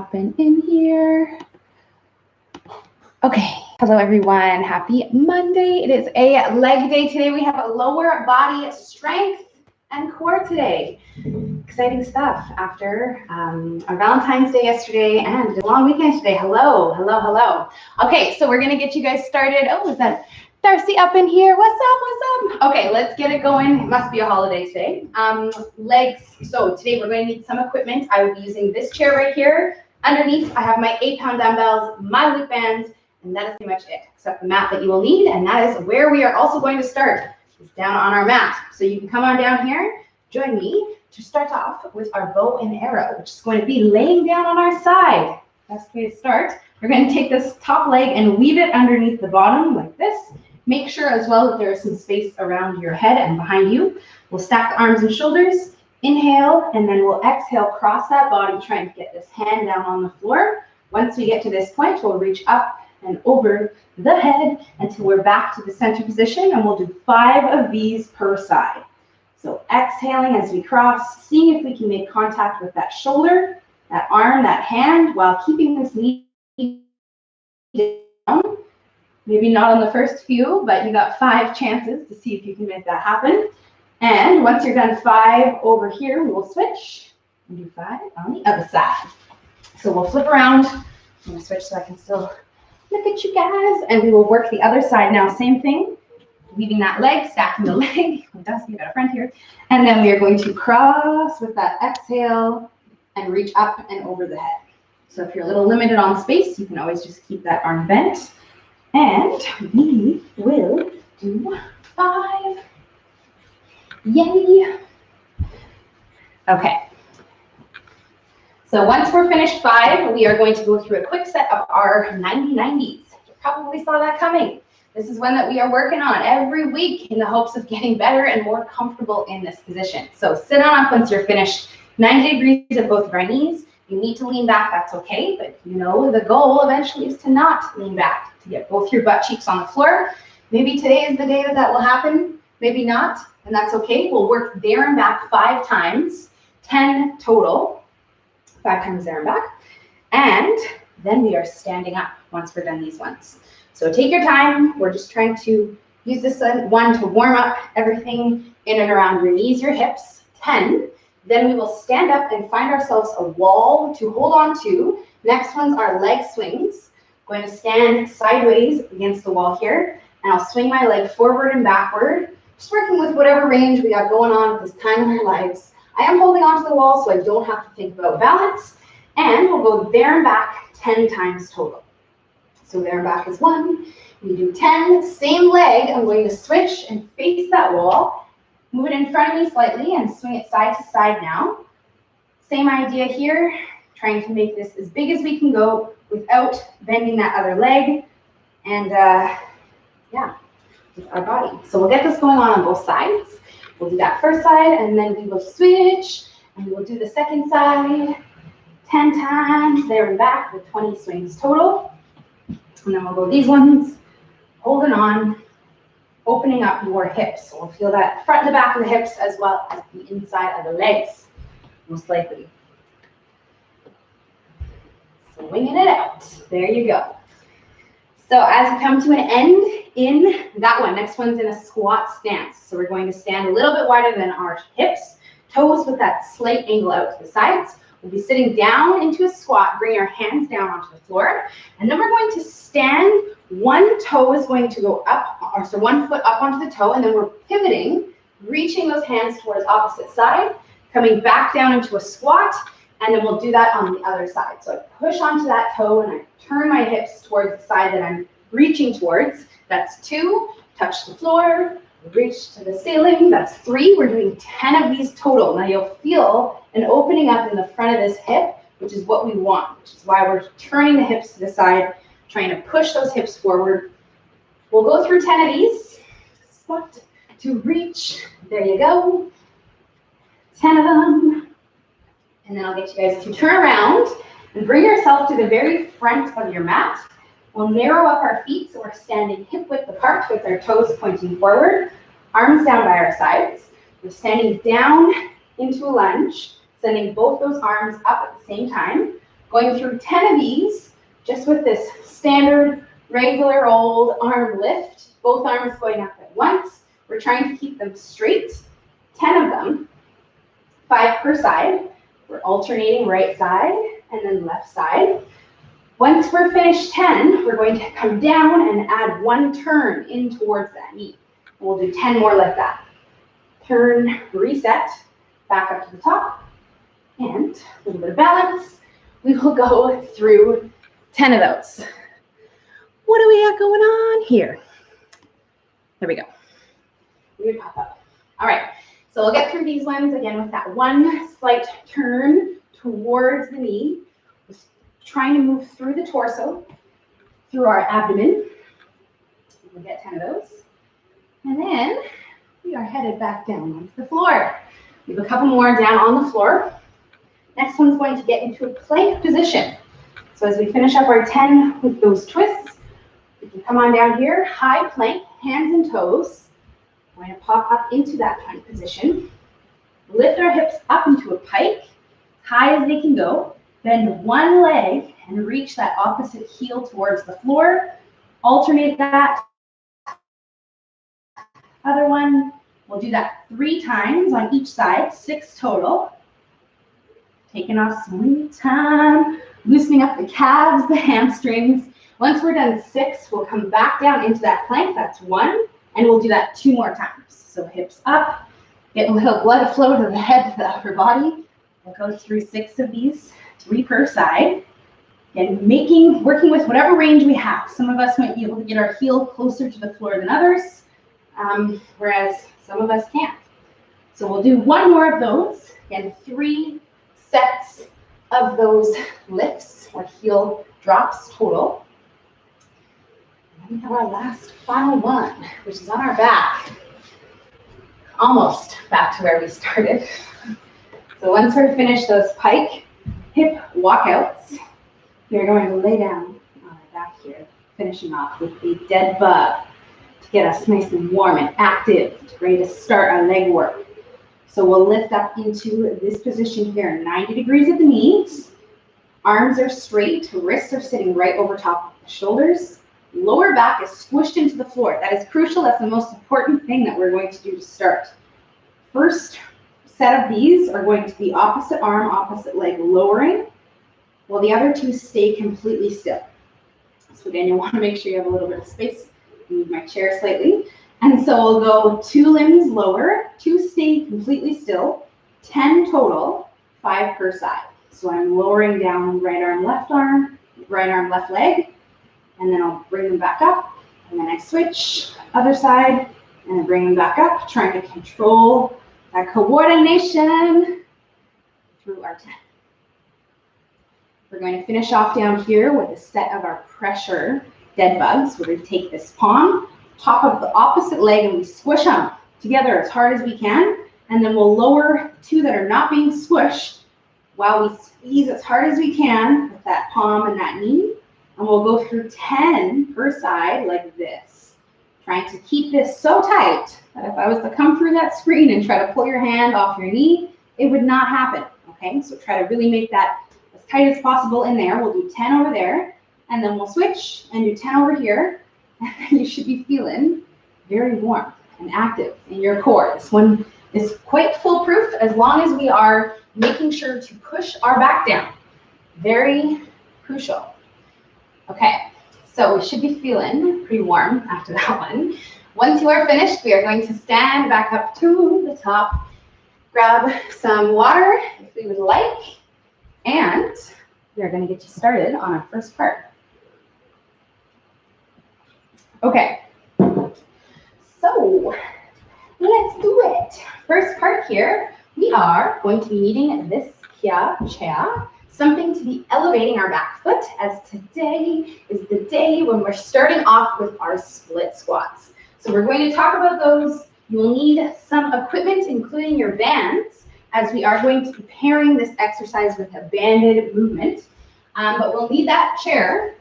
happen in here. Okay, hello everyone. Happy Monday. It is a leg day today. We have a lower body strength and core today. Exciting stuff after our Valentine's Day yesterday and a long weekend today. Hello, hello, hello. Okay, so we're gonna get you guys started. Oh, is that Darcy up in here? What's up, what's up? Okay, let's get it going. It must be a holiday today. Legs, so today we're gonna need some equipment. I will be using this chair right here. Underneath, I have my 8-pound dumbbells, my loop bands, and that is pretty much it, except the mat that you will need, and that is where we are also going to start, is down on our mat. So you can come on down here, join me to start off with our bow and arrow, which is going to be laying down on our side. Best way to start. We're going to take this top leg and weave it underneath the bottom like this. Make sure as well that there is some space around your head and behind you. We'll stack the arms and shoulders, inhale, and then we'll exhale, cross that body, trying to get this hand down on the floor. Once we get to this point, we'll reach up and over the head until we're back to the center position, and we'll do 5 of these per side. So exhaling as we cross, seeing if we can make contact with that shoulder, that arm, that hand, while keeping this knee down. Maybe not on the first few, but you got 5 chances to see if you can make that happen. And once you're done 5 over here, we will switch and do 5 on the other side. So we'll flip around. I'm going to switch so I can still look at you guys, and we will work the other side now. Same thing, weaving that leg, stacking the leg. Dusty, you got a friend here. And then we are going to cross with that exhale and reach up and over the head. So if you're a little limited on space, you can always just keep that arm bent. And we will do 5. Yay. Okay. So once we're finished 5, we are going to go through a quick set of our 90-90s. You probably saw that coming. This is one that we are working on every week in the hopes of getting better and more comfortable in this position. So sit on up once you're finished. 90 degrees at both of our knees. You need to lean back, that's okay, but you know the goal eventually is to not lean back, to get both your butt cheeks on the floor. Maybe today is the day that that will happen, maybe not, and that's okay. We'll work there and back 5 times, 10 total. 5 times there and back, and then we are standing up once we're done these ones. So take your time. We're just trying to use this one to warm up everything in and around your knees, your hips. 10. Then we will stand up and find ourselves a wall to hold on to. Next one's our leg swings. I'm going to stand sideways against the wall here, and I'll swing my leg forward and backward, just working with whatever range we got going on at this time in our lives. I am holding onto the wall so I don't have to think about balance. And we'll go there and back 10 times total. So there and back is 1. We do 10. Same leg. I'm going to switch and face that wall. Move it in front of me slightly and swing it side to side now. Same idea here. Trying to make this as big as we can go without bending that other leg. And yeah, with our body. So we'll get this going on both sides. We'll do that first side, and then we will switch, and we will do the second side 10 times there and back with 20 swings total. And then we'll go these ones, holding on, opening up your hips. So we'll feel that front and the back of the hips as well as the inside of the legs, most likely. Swinging it out. There you go. So as we come to an end in that one, next one's in a squat stance. So we're going to stand a little bit wider than our hips, toes with that slight angle out to the sides. We'll be sitting down into a squat, bring our hands down onto the floor, and then we're going to stand. One toe is going to go up, or so one foot up onto the toe, and then we're pivoting, reaching those hands towards opposite side, coming back down into a squat, and then we'll do that on the other side. So I push onto that toe and I turn my hips towards the side that I'm reaching towards. That's 2. Touch the floor, reach to the ceiling. That's 3. We're doing 10 of these total. Now you'll feel an opening up in the front of this hip, which is what we want, which is why we're turning the hips to the side, trying to push those hips forward. We'll go through 10 of these. Squat to reach. There you go. 10 of them. And then I'll get you guys to turn around and bring yourself to the very front of your mat. We'll narrow up our feet so we're standing hip width apart with our toes pointing forward, arms down by our sides. We're standing down into a lunge, sending both those arms up at the same time. Going through 10 of these, just with this standard, regular old arm lift. Both arms going up at once. We're trying to keep them straight. 10 of them, 5 per side. We're alternating right side and then left side. Once we're finished 10, we're going to come down and add 1 turn in towards that knee. We'll do 10 more like that. Turn, reset, back up to the top, and a little bit of balance. We will go through 10 of those. What do we got going on here? There we go. Weird pop up. All right, so we'll get through these ones again with that 1 slight turn towards the knee. Just trying to move through the torso, through our abdomen. We'll get 10 of those. And then we are headed back down onto the floor. We have a couple more down on the floor. Next one's going to get into a plank position. So as we finish up our 10 with those twists, we can come on down here, high plank, hands and toes. We're going to pop up into that plank position. Lift our hips up into a pike, high as they can go. Bend one leg and reach that opposite heel towards the floor. Alternate that. Other one, we'll do that 3 times on each side, 6 total. Taking off sweet time, loosening up the calves, the hamstrings. Once we're done 6, we'll come back down into that plank. That's 1, and we'll do that 2 more times. So hips up, get a little blood flow to the head, to the upper body. We'll go through 6 of these, 3 per side. And working with whatever range we have. Some of us might be able to get our heel closer to the floor than others, whereas some of us can't. So we'll do 1 more of those, and 3 sets of those lifts or heel drops total. And we have our last final one, which is on our back. Almost back to where we started. So once we're finished those pike hip walkouts, we're going to lay down on our back here, finishing off with a dead bug to get us nice and warm and active, ready to start our leg work. So we'll lift up into this position here, 90 degrees at the knees. Arms are straight, wrists are sitting right over top of the shoulders. Lower back is squished into the floor. That is crucial. That's the most important thing that we're going to do to start. First set of these are going to be opposite arm, opposite leg lowering, while the other 2 stay completely still. So again, you'll want to make sure you have a little bit of space. Move my chair slightly. And so we'll go 2 limbs lower, 2 stay completely still, 10 total, 5 per side. So I'm lowering down right arm, left leg, and then I'll bring them back up, and then I switch, other side, and then bring them back up, trying to control that coordination through our 10. We're going to finish off down here with a set of our pressure dead bugs. We're going to take this palm, top of the opposite leg, and we squish them together as hard as we can. And then we'll lower 2 that are not being squished while we squeeze as hard as we can with that palm and that knee. And we'll go through 10 per side like this. Trying to keep this so tight that if I was to come through that screen and try to pull your hand off your knee, it would not happen, okay? So try to really make that as tight as possible in there. We'll do 10 over there, and then we'll switch and do 10 over here. And then you should be feeling very warm and active in your core. This one is quite foolproof as long as we are making sure to push our back down. Very crucial. Okay, so we should be feeling pretty warm after that one. Once you are finished, we are going to stand back up to the top, grab some water if we would like, and we are going to get you started on our first part. Okay, so let's do it. First part here, we are going to be needing this chair, something to be elevating our back foot, as today is the day when we're starting off with our split squats. So we're going to talk about those. You'll need some equipment, including your bands, as we are going to be pairing this exercise with a banded movement. But we'll need that chair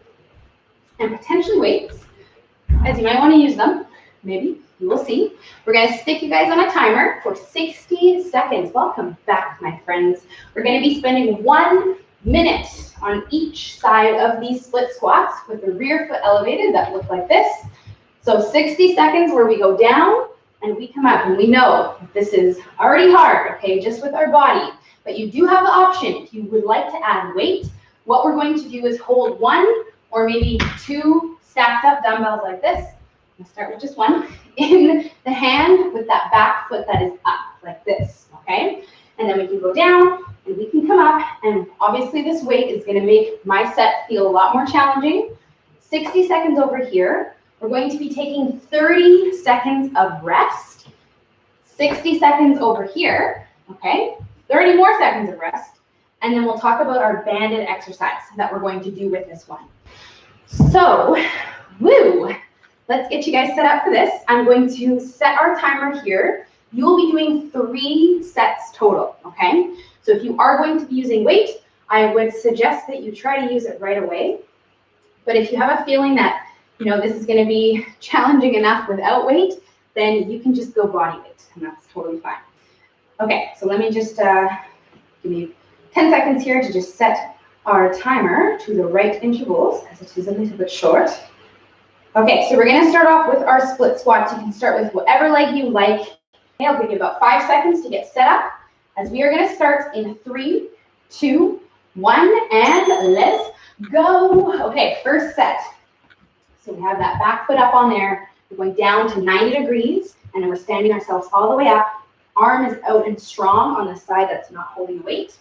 and potentially weights, as you might want to use them. Maybe, you will see. We're going to stick you guys on a timer for 60 seconds. Welcome back, my friends. We're going to be spending 1 minute on each side of these split squats with the rear foot elevated that look like this. So 60 seconds where we go down and we come up, and we know this is already hard, okay, just with our body, but you do have the option if you would like to add weight. What we're going to do is hold one or maybe two stacked up dumbbells like this. I'm gonna start with just one in the hand with that back foot that is up like this, okay? And then we can go down and we can come up, and obviously this weight is gonna make my set feel a lot more challenging. 60 seconds over here. We're going to be taking 30 seconds of rest, 60 seconds over here, okay? 30 more seconds of rest, and then we'll talk about our banded exercise that we're going to do with this one. So, woo, let's get you guys set up for this. I'm going to set our timer here. You'll be doing 3 sets total, okay? So if you are going to be using weight, I would suggest that you try to use it right away. But if you have a feeling that, you know, this is going to be challenging enough without weight, then you can just go body weight, and that's totally fine. Okay, so let me just give me 10 seconds here to just set our timer to the right intervals, as it is a little bit short. Okay, so we're going to start off with our split squats. You can start with whatever leg you like. Okay, I'll give you about 5 seconds to get set up, as we are going to start in 3, 2, 1, and let's go. Okay, first set. So we have that back foot up on there. We're going down to 90 degrees, and then we're standing ourselves all the way up. Arm is out and strong on the side that's not holding weight.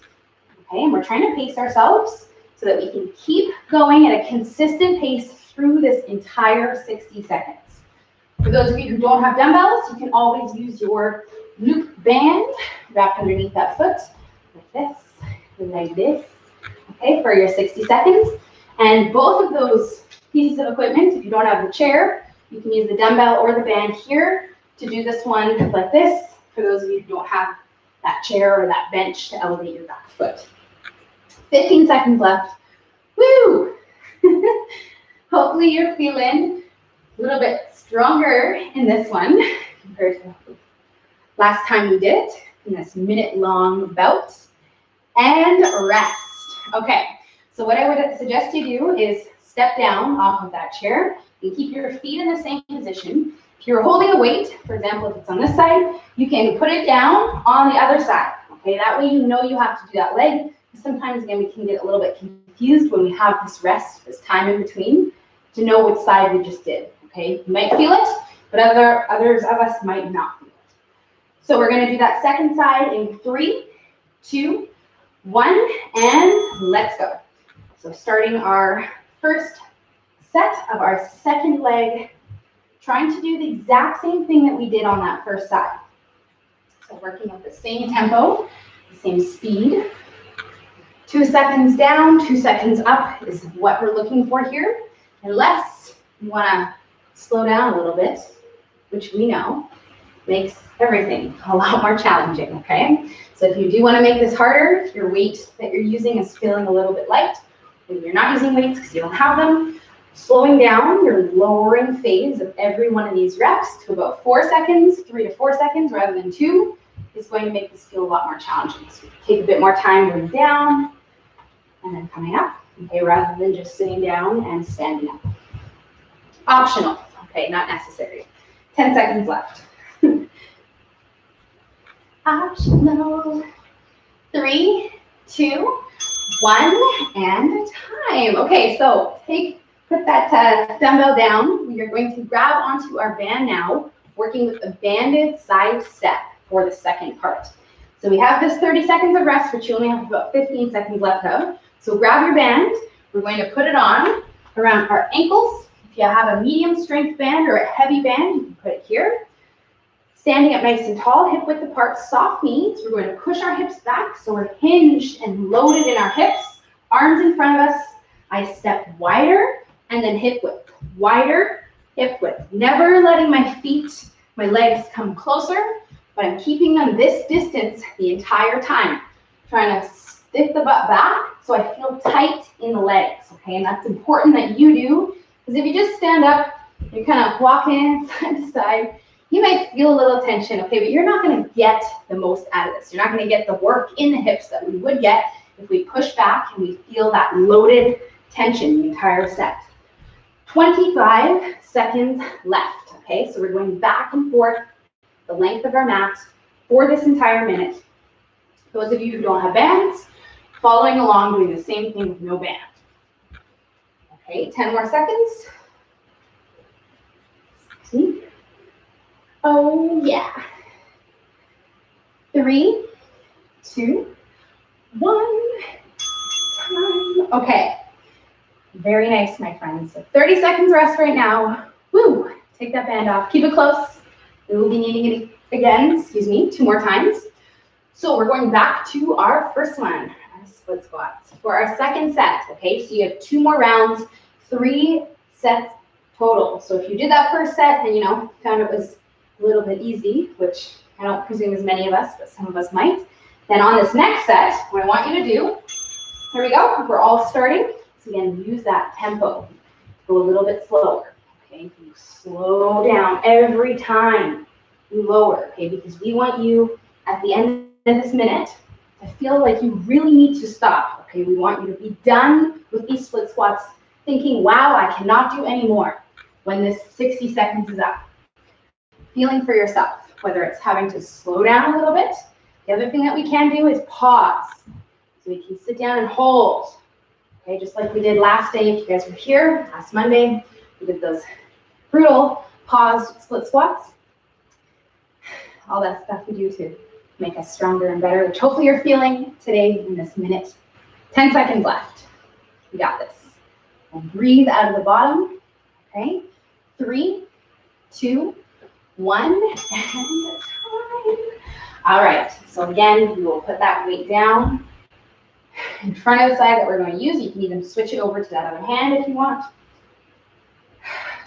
Okay, and we're trying to pace ourselves so that we can keep going at a consistent pace through this entire 60 seconds. For those of you who don't have dumbbells, you can always use your loop band wrapped underneath that foot, like this, like this, okay, for your 60 seconds. And both of those pieces of equipment, if you don't have the chair, you can use the dumbbell or the band here to do this one like this, for those of you who don't have that chair or that bench to elevate your back foot. 15 seconds left. Woo! Hopefully you're feeling a little bit stronger in this one compared to last time we did it, in this minute-long bout. And rest. Okay, so what I would suggest you do is step down off of that chair and keep your feet in the same position. If you're holding a weight, for example, if it's on this side, you can put it down on the other side. Okay, that way you know you have to do that leg. Sometimes, again, we can get a little bit confused when we have this rest, this time in between, to know which side we just did. Okay, you might feel it, but others of us might not feel it. So we're going to do that second side in 3, 2, 1, and let's go. So starting our first set of our second leg, trying to do the exact same thing that we did on that first side. So working at the same tempo, the same speed. 2 seconds down, 2 seconds up is what we're looking for here. Unless you want to slow down a little bit, which we know makes everything a lot more challenging, okay? So if you do want to make this harder, if your weight that you're using is feeling a little bit light, maybe you're not using weights because you don't have them, slowing down your lowering phase of every one of these reps to about 4 seconds, 3 to 4 seconds rather than 2, is going to make this feel a lot more challenging. So take a bit more time going down and then coming up, okay, rather than just sitting down and standing up. Optional, okay, not necessary. 10 seconds left. Optional. 3, 2, 1, and time. Okay, so put that dumbbell down. We are going to grab onto our band now, working with a banded side step for the second part. So we have this 30 seconds of rest, which you only have about 15 seconds left of. So grab your band. We're going to put it on around our ankles. If you have a medium strength band or a heavy band, you can put it here. Standing up nice and tall, hip width apart, soft knees. We're going to push our hips back so we're hinged and loaded in our hips. Arms in front of us. I step wider and then hip width. Wider, hip width. Never letting my feet, my legs come closer, but I'm keeping them this distance the entire time. Trying to stiff the butt back so I feel tight in the legs, okay? And that's important that you do, because if you just stand up, you're kind of walking side to side, you might feel a little tension, okay? But you're not going to get the most out of this. You're not going to get the work in the hips that we would get if we push back and we feel that loaded tension the entire set. 25 seconds left, okay? So we're going back and forth the length of our mat for this entire minute. Those of you who don't have bands, following along, doing the same thing with no band. Okay, 10 more seconds. See? Oh, yeah. 3, 2, 1. Time. Okay. Very nice, my friends. So 30 seconds rest right now. Woo! Take that band off. Keep it close. We will be needing it again, 2 more times. So we're going back to our first one, our split squats. For our second set, okay, so you have 2 more rounds, 3 sets total. So if you did that first set and, found it was a little bit easy, which I don't presume as many of us, but some of us might, then on this next set, what I want you to do, here we go, we're all starting. So again, use that tempo. Go a little bit slower, okay? You slow down every time you lower, okay? Because we want you at the end of this minute to feel like you really need to stop, okay? We want you to be done with these split squats thinking, wow, I cannot do any more when this 60 seconds is up. Feeling for yourself, whether it's having to slow down a little bit. The other thing that we can do is pause. So we can sit down and hold. Okay, just like we did last day, if you guys were here, last Monday, we did those brutal paused split squats. All that stuff we do to make us stronger and better, which hopefully you're feeling today in this minute. 10 seconds left. We got this. And breathe out of the bottom. Okay, 3, 2, 1, and time. All right, so again, we will put that weight down in front of the side that we're going to use. You can even switch it over to that other hand if you want.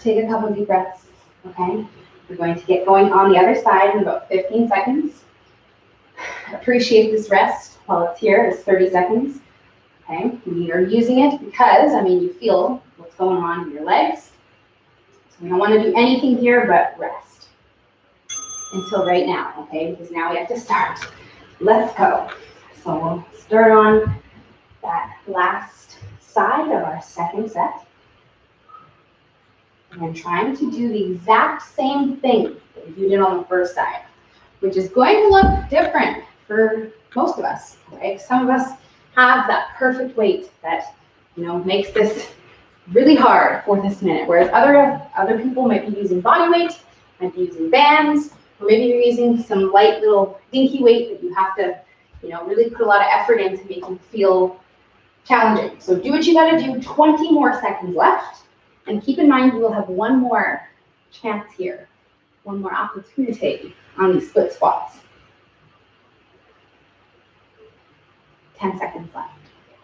Take a couple of deep breaths, okay? We're going to get going on the other side in about 15 seconds. Appreciate this rest while it's here. It's 30 seconds, okay? We are using it because, you feel what's going on in your legs. So we don't want to do anything here but rest until right now, okay? Because now we have to start. Let's go. So we'll start on that last side of our second set. And I'm trying to do the exact same thing that you did on the first side, which is going to look different for most of us, right? Some of us have that perfect weight that, makes this really hard for this minute, whereas other people might be using body weight, might be using bands, or maybe you're using some light little dinky weight that you have to, really put a lot of effort into making feel challenging. So do what you gotta do, 20 more seconds left. And keep in mind, you will have one more chance here, one more opportunity on these split squats. 10 seconds left.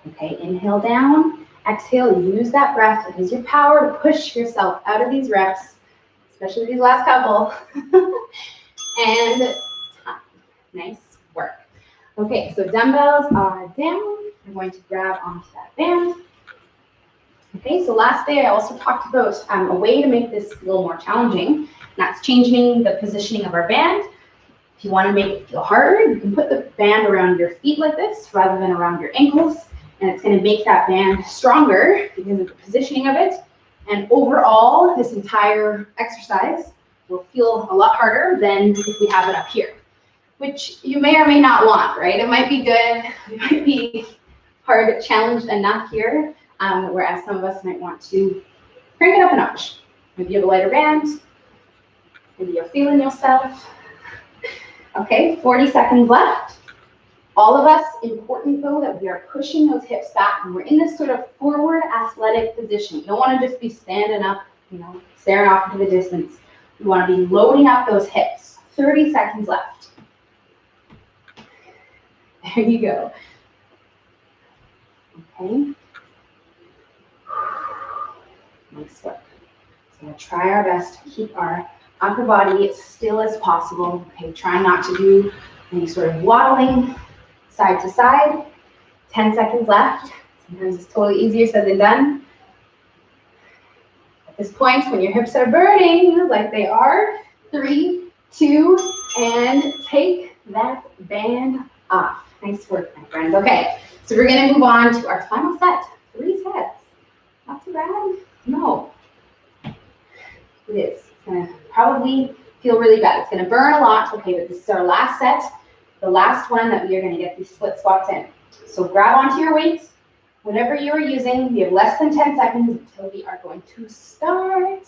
Okay, inhale down, exhale, use that breath. It is your power to push yourself out of these reps, especially these last couple. And time. Nice work. Okay, so dumbbells are down. We're going to grab onto that band. Okay, so last day I also talked about a way to make this a little more challenging, and that's changing the positioning of our band. If you want to make it feel harder, you can put the band around your feet like this rather than around your ankles, and it's going to make that band stronger because of the positioning of it. And overall, this entire exercise will feel a lot harder than if we have it up here, which you may or may not want, right? It might be good, it might be hard challenged enough here, whereas some of us might want to crank it up a notch. Maybe you have a lighter band, maybe you're feeling yourself. Okay, 40 seconds left. All of us, important though, that we are pushing those hips back and we're in this sort of forward athletic position. You don't want to just be standing up, staring off into the distance. You want to be loading up those hips. 30 seconds left. There you go. Okay. Nice work. So we'll try our best to keep our upper body as still as possible. Okay, try not to do any sort of waddling side to side. 10 seconds left. Sometimes it's totally easier said than done. At this point, when your hips are burning like they are, 3, 2, and take that band off. Nice work, my friends. Okay, so we're going to move on to our final set. 3 sets. Not too bad. No. It is. It's going to probably feel really bad. It's going to burn a lot. Okay, but this is our last set. The last one that we are going to get these split squats in. So grab onto your weights. Whatever you are using, we have less than 10 seconds until we are going to start.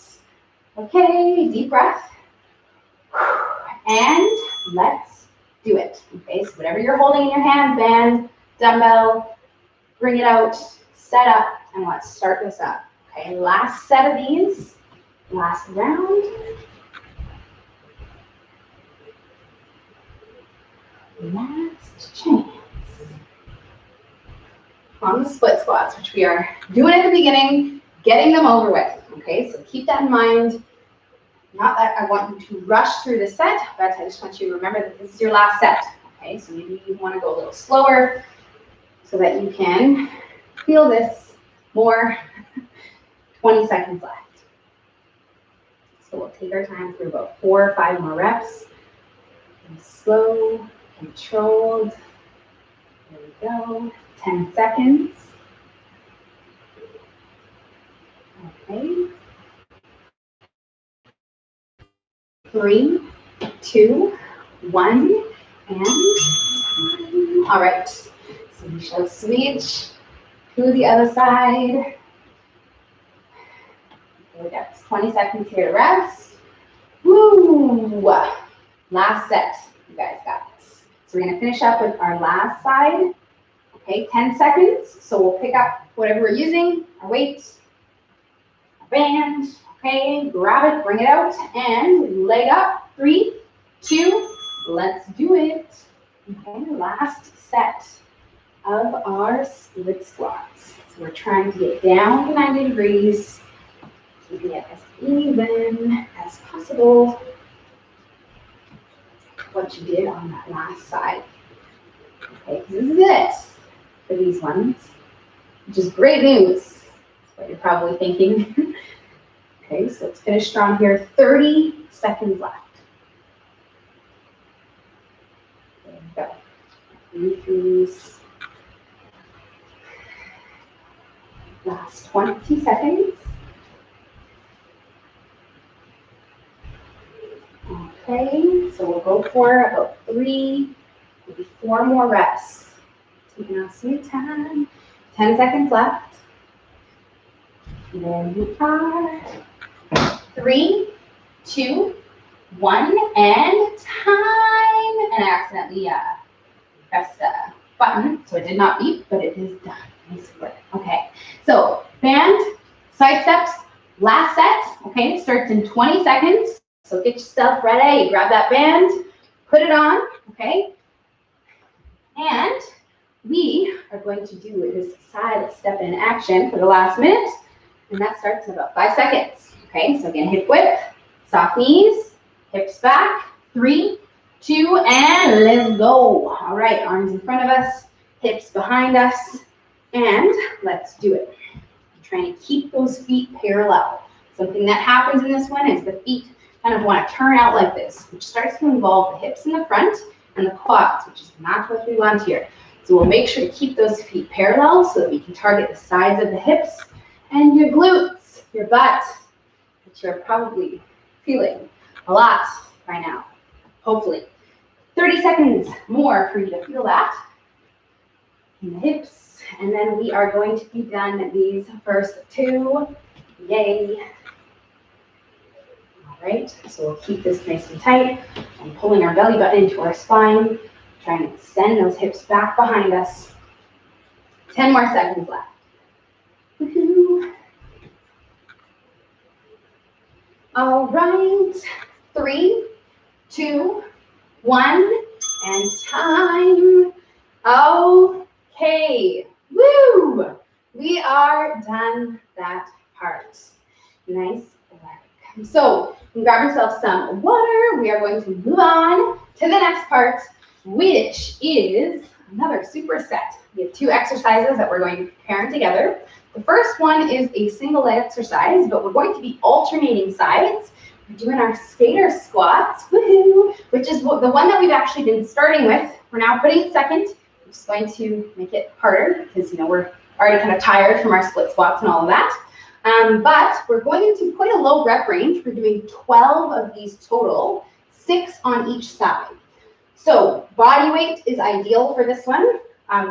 Okay, deep breath. And let's do it. Okay, so whatever you're holding in your hand, band, dumbbell, bring it out, set up, and let's start this up. Okay, last set of these, last round. Last chance on the split squats, which we are doing at the beginning, getting them over with. Okay, so keep that in mind. Not that I want you to rush through the set, but I just want you to remember that this is your last set. Okay, so maybe you want to go a little slower so that you can feel this more. 20 seconds left. So we'll take our time through about 4 or 5 more reps. And slow, controlled. There we go. 10 seconds. Okay. 3, 2, 1, and all right. So we shall switch to the other side. Okay, we got 20 seconds here to rest. Woo! Last set. You guys got this. So we're going to finish up with our last side. Okay, 10 seconds. So we'll pick up whatever we're using, our weights, our band. Okay, grab it, bring it out, and leg up. 3, 2, let's do it. Okay, last set of our split squats. So we're trying to get down to 90 degrees, keeping it as even as possible. What you did on that last side. Okay, this is it for these ones, which is great news. That's what you're probably thinking. Okay, so let's finish strong here. 30 seconds left. There we go. These last 20 seconds. Okay, so we'll go for about 3, maybe 4 more reps. Taking our sweet time. 10 seconds left. There we are. 3, 2, 1, and time. And I accidentally pressed the button, so it did not beep, but it is done. Nice work. Okay, so band, side steps, last set. Okay, it starts in 20 seconds. So get yourself ready. Grab that band, put it on. Okay, and we are going to do this side step in action for the last minute, and that starts in about 5 seconds. Okay, so again, hip width, soft knees, hips back, 3, 2, and let's go. All right, arms in front of us, hips behind us, and let's do it. I'm trying to keep those feet parallel. Something that happens in this one is the feet kind of want to turn out like this, which starts to involve the hips in the front and the quads, which is not what we want here. So we'll make sure to keep those feet parallel so that we can target the sides of the hips and your glutes, your butt, which you're probably feeling a lot by now, hopefully. 30 seconds more for you to feel that in the hips, and then we are going to be done these first 2. Yay. All right, so we'll keep this nice and tight and pulling our belly button into our spine, trying to extend those hips back behind us. 10 more seconds left. Woohoo. All right, 3, 2, 1, and time. Okay, woo! We are done that part. Nice work. So, you can grab yourself some water. We are going to move on to the next part, which is another superset. We have 2 exercises that we're going to be pairing together. The first one is a single leg exercise, but we're going to be alternating sides. We're doing our skater squats, woohoo, which is the one that we've actually been starting with. We're now putting it second. which is going to make it harder because, we're already kind of tired from our split squats and all of that. But we're going to put a low rep range. We're doing 12 of these total, 6 on each side. So body weight is ideal for this one.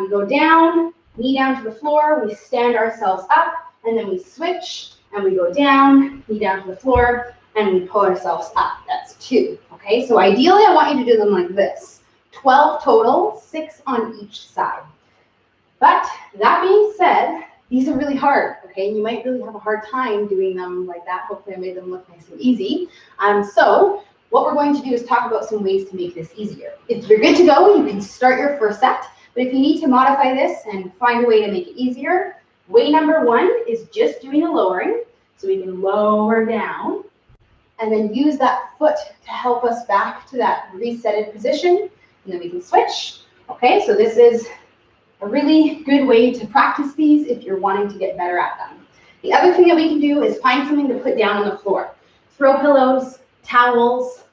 We go down, knee down to the floor, we stand ourselves up, and then we switch, and we go down, knee down to the floor, and we pull ourselves up. That's 2, okay? So ideally, I want you to do them like this. 12 total, 6 on each side. But that being said, these are really hard, okay? You might really have a hard time doing them like that. Hopefully I made them look nice and easy. So what we're going to do is talk about some ways to make this easier. If you're good to go, you can start your first set. But if you need to modify this and find a way to make it easier, way number 1 is just doing a lowering. So we can lower down and then use that foot to help us back to that resetted position. And then we can switch. Okay, so this is a really good way to practice these if you're wanting to get better at them. The other thing that we can do is find something to put down on the floor. Throw pillows, towels,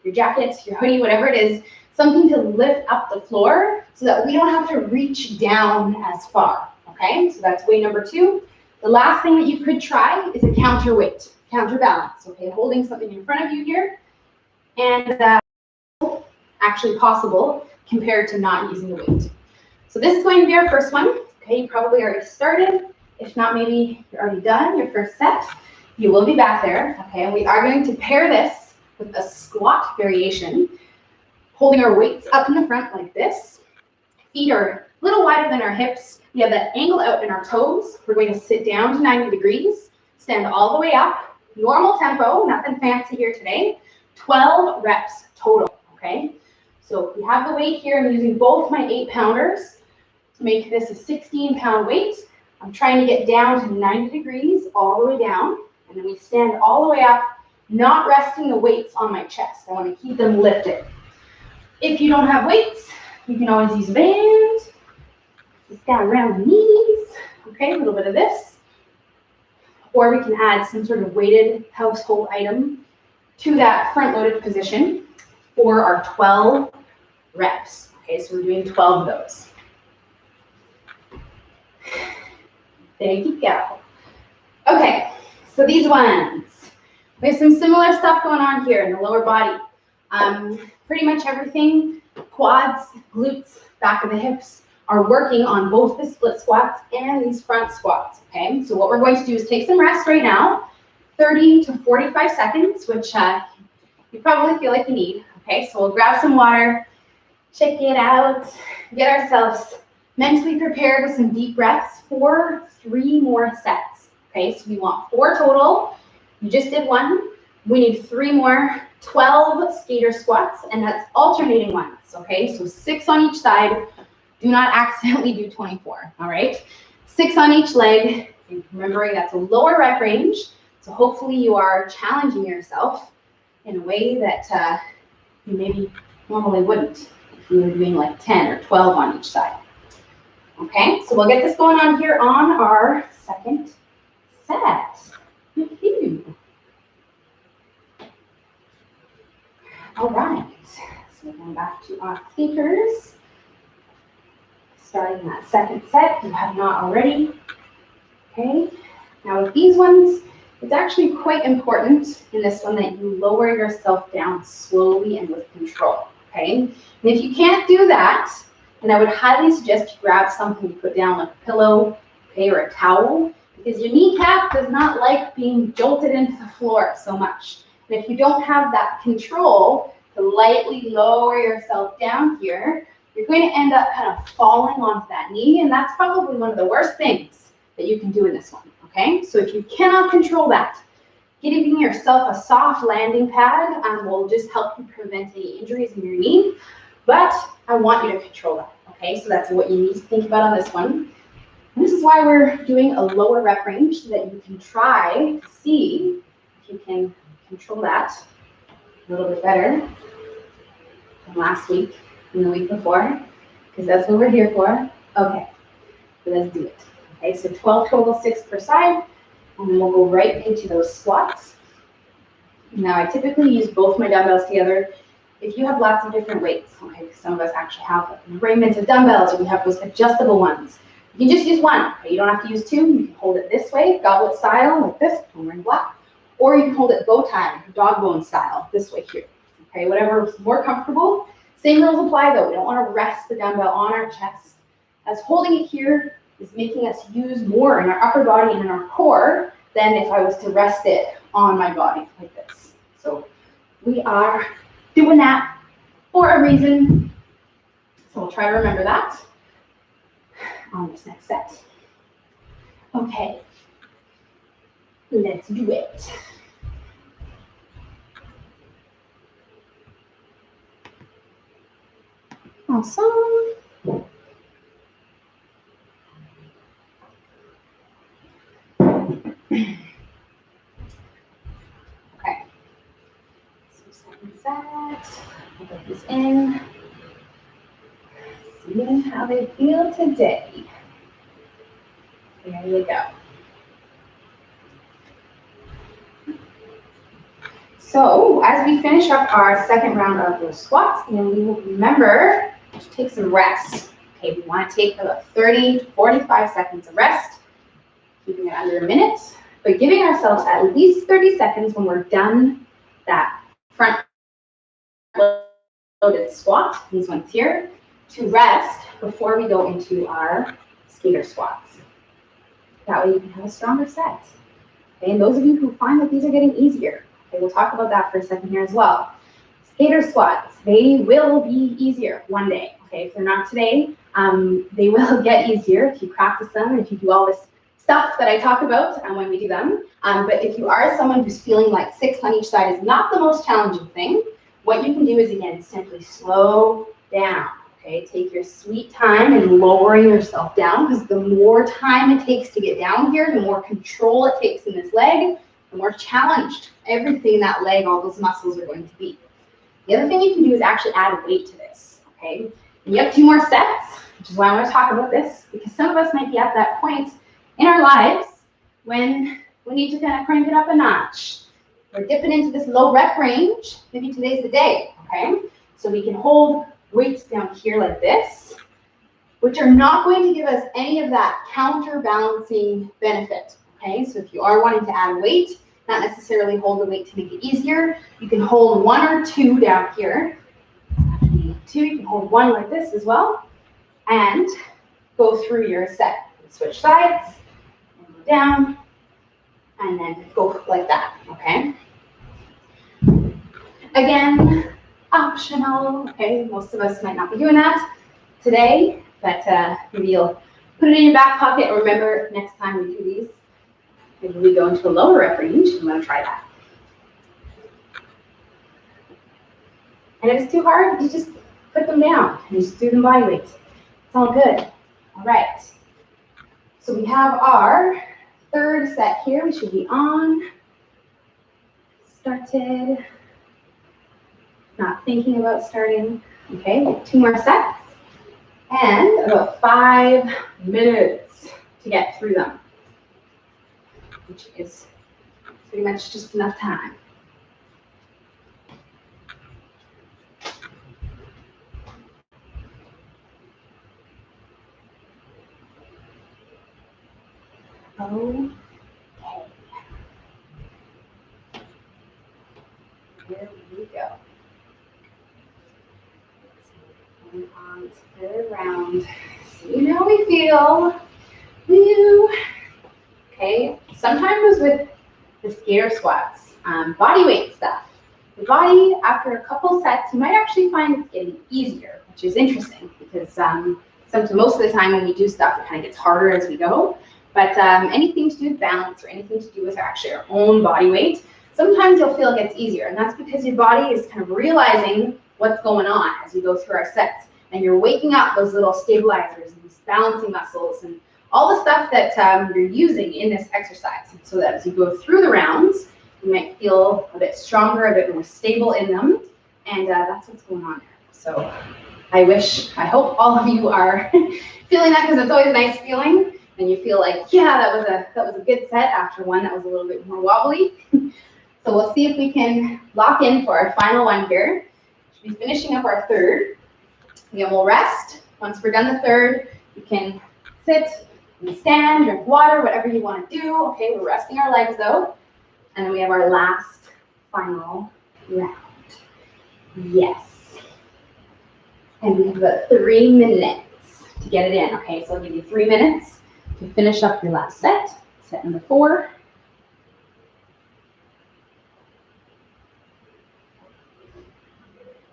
your jackets, your hoodie, whatever it is, something to lift up the floor so that we don't have to reach down as far, okay? So that's way number 2. The last thing that you could try is a counterweight, counterbalance, okay? Holding something in front of you here, and actually possible compared to not using the weight. So this is going to be our first one, okay? You probably already started. If not, maybe you're already done your first set. You will be back there, okay? And we are going to pair this with a squat variation, holding our weights up in the front like this. Feet are a little wider than our hips. We have that angle out in our toes. We're going to sit down to 90 degrees, stand all the way up, normal tempo, nothing fancy here today. 12 reps total, okay? So we have the weight here. I'm using both my 8-pounders to make this a 16-pound weight. I'm trying to get down to 90 degrees all the way down, and then we stand all the way up, not resting the weights on my chest. I want to keep them lifted. If you don't have weights, you can always use a band. Just down around the knees. Okay, a little bit of this. Or we can add some sort of weighted household item to that front-loaded position for our 12 reps. Okay, so we're doing 12 of those. There you go. Okay, so these ones. We have some similar stuff going on here in the lower body. Pretty much everything, quads, glutes, back of the hips, are working on both the split squats and these front squats, okay? So what we're going to do is take some rest right now, 30 to 45 seconds, which you probably feel like you need, okay? So we'll grab some water, check it out, get ourselves mentally prepared with some deep breaths for 3 more sets, okay? So we want 4 total. You just did 1. We need 3 more, 12 skater squats, and that's alternating ones, okay? So 6 on each side. Do not accidentally do 24, all right? 6 on each leg. Remembering that's a lower rep range, so hopefully you are challenging yourself in a way that you maybe normally wouldn't if you were doing like 10 or 12 on each side. Okay, so we'll get this going on here on our second set. Woo-hoo. All right, so we're going back to our skaters. Starting that second set, if you have not already. Okay, now with these ones, it's actually quite important in this one that you lower yourself down slowly and with control, okay? And if you can't do that, then I would highly suggest you grab something to put down like a pillow, okay, or a towel, because your kneecap does not like being jolted into the floor so much. And if you don't have that control to lightly lower yourself down here, you're going to end up kind of falling onto that knee, and that's probably one of the worst things that you can do in this one, okay? So if you cannot control that, giving yourself a soft landing pad will just help you prevent any injuries in your knee, but I want you to control that, okay? So that's what you need to think about on this one. And this is why we're doing a lower rep range, so that you can try to see if you can control that a little bit better than last week and the week before, because that's what we're here for. Okay, so let's do it. Okay, so 12 total, 6 per side, and then we'll go right into those squats. Now I typically use both my dumbbells together. if you have lots of different weights, okay, some of us actually have an arrangement of dumbbells, or we have those adjustable ones. You can just use one, okay? You don't have to use two. You can hold it this way, goblet style, like this, I'm wearing black. Or you can hold it bow tie, dog bone style, this way here, okay? Whatever's more comfortable. Same rules apply though. We don't want to rest the dumbbell on our chest, as holding it here is making us use more in our upper body and in our core than if I was to rest it on my body like this. So we are doing that for a reason. So we'll try to remember that on this next set. Okay, let's do it. Awesome. Okay, so second set, I'll get this in. See how they feel today. There you go. So as we finish up our second round of those squats, and we will remember to take some rest. Okay, we want to take about 30 to 45 seconds of rest, keeping it under a minute, but giving ourselves at least 30 seconds when we're done that front loaded squat, these ones here, to rest before we go into our skater squats. That way you can have a stronger set. Okay, and those of you who find that these are getting easier, okay, we'll talk about that for a second here as well. Skater squats, they will be easier one day. Okay, if they're not today, they will get easier if you practice them and if you do all this stuff that I talk about when we do them. But if you are someone who's feeling like 6 on each side is not the most challenging thing, what you can do is, again, simply slow down. Okay, take your sweet time in lowering yourself down, because the more time it takes to get down here, the more control it takes in this leg, the more challenged everything in that leg, all those muscles are going to be. The other thing you can do is actually add weight to this, okay? And you have 2 more sets, which is why I want to talk about this, because some of us might be at that point in our lives when we need to kind of crank it up a notch. We're dipping into this low rep range. Maybe today's the day, okay? So we can hold weights down here like this, which are not going to give us any of that counterbalancing benefit, okay? So if you are wanting to add weight, not necessarily hold the weight to make it easier, you can hold 1 or 2 down here. You can hold 1 like this as well, and go through your set. Switch sides, and go down, and then go like that, okay? Again, optional, okay? Most of us might not be doing that today, but maybe you'll put it in your back pocket and remember next time we do these, maybe we go into a lower rep range, you want to try that. And if it's too hard, you just put them down and you just do them body weight. It's all good. All right. So we have our third set here. We should be on. Started. Not thinking about starting. Okay, 2 more sets. And about 5 minutes to get through them, which is pretty much just enough time. Okay. Here we go. Going on to the third round. See how we feel. Woo. Okay. Sometimes with the skater squats, body weight stuff, the body, after a couple sets, you might actually find it's getting easier, which is interesting because most of the time when we do stuff, it kind of gets harder as we go. But anything to do with balance or anything to do with actually our own body weight, sometimes you'll feel it gets easier. And that's because your body is kind of realizing what's going on as we go through our sets. And you're waking up those little stabilizers and these balancing muscles and all the stuff that you're using in this exercise. So that as you go through the rounds, you might feel a bit stronger, a bit more stable in them. And that's what's going on here. So I hope all of you are feeling that, because it's always a nice feeling. And you feel like, yeah, that was a good set after one that was a little bit more wobbly. So we'll see if we can lock in for our final one here. We'll be finishing up our third. Again, we'll rest. Once we're done the third, you can sit, you can stand, drink water, whatever you want to do. Okay, we're resting our legs though. And then we have our last final round. Yes. And we have about 3 minutes to get it in. Okay, so I'll give you 3 minutes to finish up your last set. Set number 4.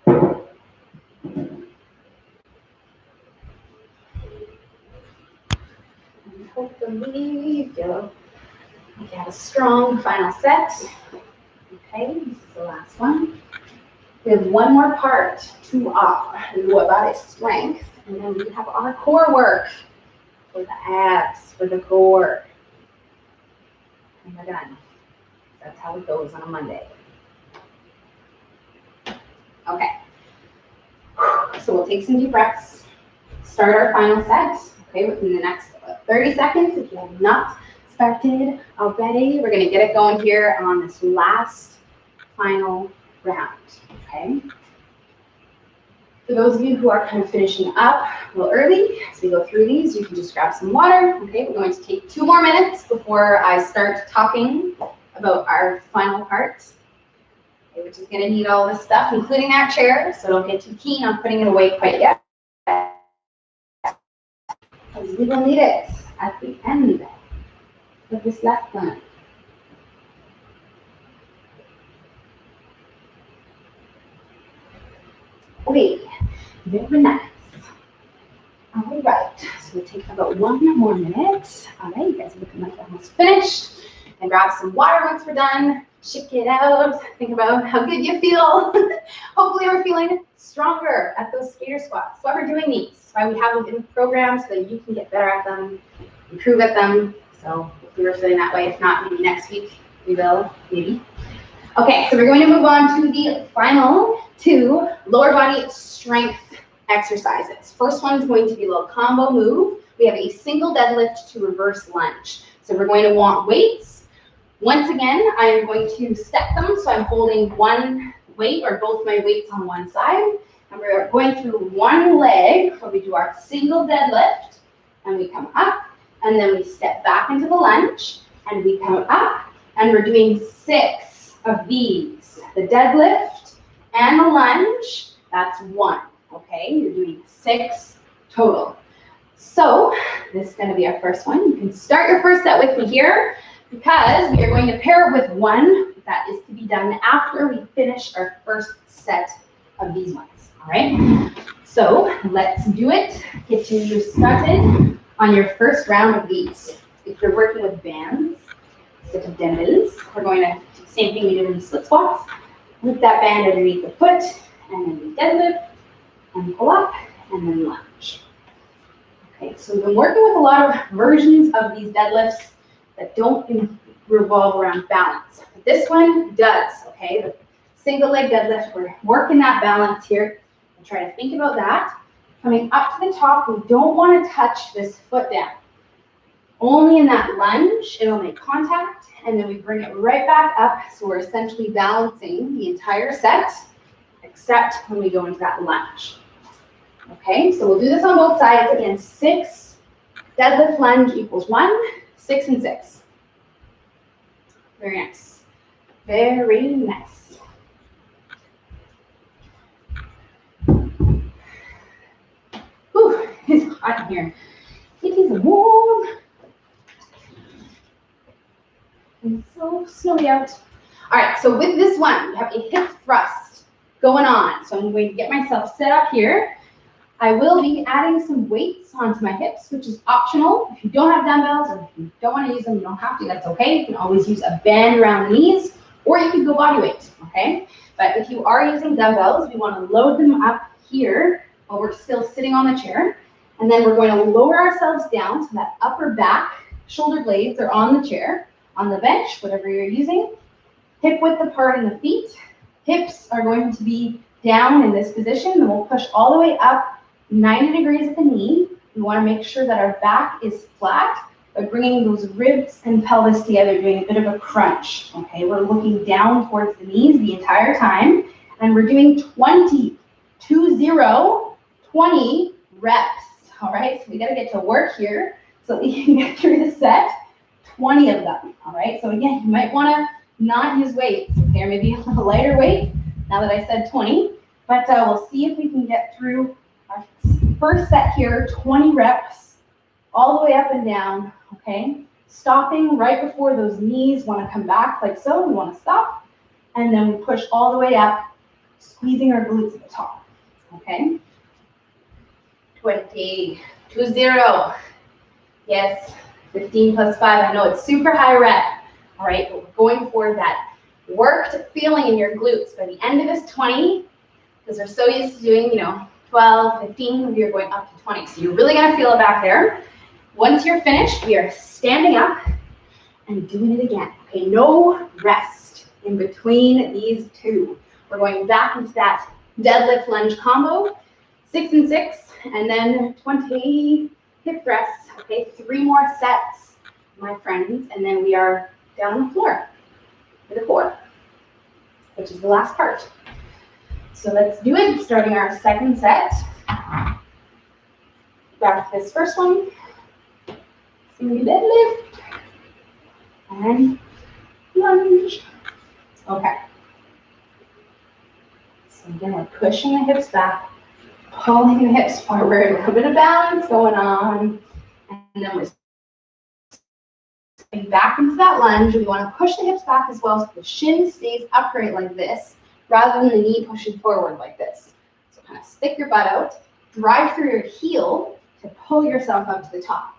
And hopefully you'll have a strong final set. Okay, this is the last one. We have one more part to do about its strength, and then we have our core work for the abs, for the core. And we're done. That's how it goes on a Monday. Okay. So we'll take some deep breaths, start our final set. Okay, within the next 30 seconds, if you have not started already, we're going to get it going here on this last final round. Okay. For those of you who are kind of finishing up a little early, as we go through these, you can just grab some water. Okay, we're going to take 2 more minutes before I start talking about our final part. Okay, we're just going to need all this stuff, including that chair, so don't get too keen on putting it away quite yet. Because we will need it at the end of this last one. Okay, very nice. All right, so we'll take about 1 more minute. All right, you guys are looking like you're almost finished. And grab some water once we're done. Shake it out. Think about how good you feel. Hopefully we're feeling stronger at those skater squats. That's why we're doing these. That's why we have them in the program so that you can get better at them, improve at them. So if we were feeling that way, if not, maybe next week we will, maybe. Okay, so we're going to move on to the final 2 lower body strength exercises. First one is going to be a little combo move. We have a single deadlift to reverse lunge. So we're going to want weights. Once again, I am going to step them, so I'm holding one weight or both my weights on one side. And we're going through one leg where we do our single deadlift, and we come up, and then we step back into the lunge, and we come up, and we're doing 6 of these. The deadlift and the lunge, that's 1, okay? You're doing 6 total. So this is going to be our first one. You can start your first set with me here, because we are going to pair it with one that is to be done after we finish our first set of these ones. All right, so let's do it. Get you started on your first round of these. If you're working with bands instead of dumbbells, we're going to do the same thing we did in the split squats. Loop that band underneath the foot, and then we deadlift, and pull up, and then lunge. Okay, so we've been working with a lot of versions of these deadlifts that don't revolve around balance. But this one does, okay? The single leg deadlift, we're working that balance here. And try to think about that. Coming up to the top, we don't want to touch this foot down. Only in that lunge, it'll make contact, and then we bring it right back up, so we're essentially balancing the entire set, except when we go into that lunge. Okay, so we'll do this on both sides. Again, 6 deadlift lunge equals 1, 6 and 6. Very nice. Very nice. Whew, it's hot in here. It is warm. And so snowy out. All right, so with this one, we have a hip thrust going on. So I'm going to get myself set up here. I will be adding some weights onto my hips, which is optional. If you don't have dumbbells or if you don't want to use them, you don't have to, that's okay. You can always use a band around the knees, or you can go body weight, okay? But if you are using dumbbells, we want to load them up here while we're still sitting on the chair. And then we're going to lower ourselves down so that upper back shoulder blades are on the chair, on the bench, whatever you're using. Hip width apart in the feet. Hips are going to be down in this position, and we'll push all the way up 90 degrees at the knee. We want to make sure that our back is flat by bringing those ribs and pelvis together, doing a bit of a crunch. Okay, we're looking down towards the knees the entire time, and we're doing 20 20 reps. All right, so we got to get to work here so that we can get through the set. 20 of them. All right, so again, you might want to not use weights. Okay, or maybe a little lighter weight. Now that I said 20, but we'll see if we can get through our first set here. 20 reps, all the way up and down. Okay, stopping right before those knees want to come back like so. We want to stop, and then we push all the way up, squeezing our glutes at the top. Okay. 20, 20. Yes, 15 plus 5. I know it's super high rep. All right, but we're going for that worked feeling in your glutes by the end of this 20, because we're so used to doing, 12, 15, we are going up to 20. So you're really going to feel it back there. Once you're finished, we are standing up and doing it again. Okay, no rest in between these two. We're going back into that deadlift lunge combo, 6 and 6, and then 20 hip thrusts. Okay, 3 more sets, my friends, and then we are down on the floor for the 4, which is the last part. So let's do it, starting our second set. Back to this first one. Single deadlift and lunge. Okay. So again, we're pushing the hips back, pulling the hips forward, a little bit of balance going on, and then we're back into that lunge. We want to push the hips back as well so the shin stays upright like this, rather than the knee pushing forward like this. So kind of stick your butt out, drive through your heel to pull yourself up to the top.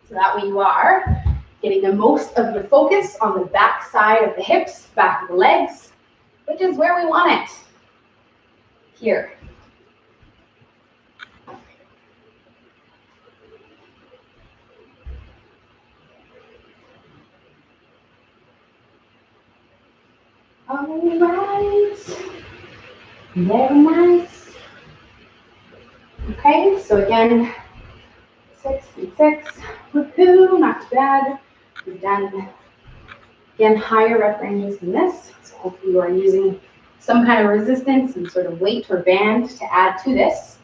So that way you are getting the most of the focus on the back side of the hips, back of the legs, which is where we want it. Here. All right. Very nice. Okay, so again, 6 and 6. Woohoo, not too bad. We've done, again, higher rep ranges than this. So hopefully you are using some kind of resistance, some sort of weight or band to add to this.